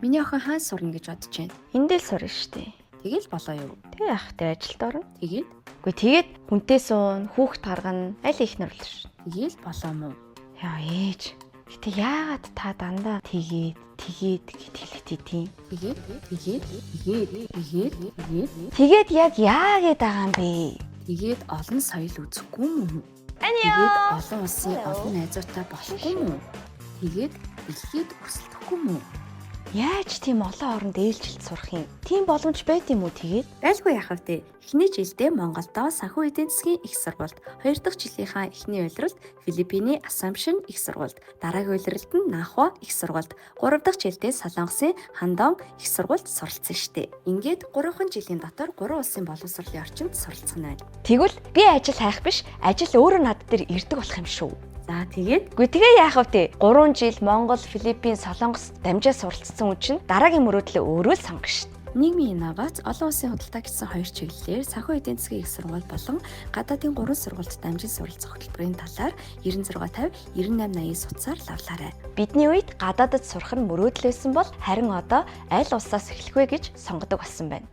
Миний охин хаан сурна гэж бодож байна. Эндэл сурна штэ. Тэгэл болоо юу? Тэг яах вэ ажилд орно. Тэгээд Тэгээд хүнтэй суун, хүүхд гаргана, аль их нар болно ш. тэгэл болоо мó. Яа ээж. Гэтэ яагаад та дандаа тэгээд гэт хэлэхтэй тийм. Тэгээд яг яа гээд байгаа юм бэ? Тэгээд олон соёл үзэхгүй мүү? Анио. Тэгээд олон улсын олон найзуутай болохгүй мүү? Тэгээд дэлхийд өсөлдөхгүй мүү? Яаж тийм олон оронд ээлжилт сурах юм? Тийм боломж байд юм уу тэгээд? Байлгүй яах вэ? Эхний жилдээ Монголдо санхүү эдийн засгийн их сургуульд, 2 дахь жилийнхаа эхний улиралд Филиппиний Assumption их сургуульд, дараагийн улиралд нь Нахва их сургуульд, 3 дахь жилдээ Солонгосын Хандон их сургуульд суралцсан штэ. Ингээд 3 жилийн дотор 3 улсын боловсролын орчинд суралцах нь байна. Тэгвэл би ажил хайх биш, ажил өөрөө над дээр ирдэг болох юм шүү. За тэгээд Тэгээ яах вэ? 3 жил Монгол, Филиппин, Солонгос дамжаа суралцсан үчин дараагийн мөрөөдлөө өөрөө л сонгоно шүү. нийгмийн инновац, олон улсын худалдаа гэсэн 2 чиглэлээр санхүү эдийн засгийн их сургууль болон гадаадын 3 сургуульд дамжин суралцах хөтөлбөрийн талаар 9650 9880 судсаар лавлаарай. Бидний үед гадаадд сурах нь мөрөөдлөөсөн бол харин одоо аль улсаас эхлэх вэ гэж сонгодог болсон байна.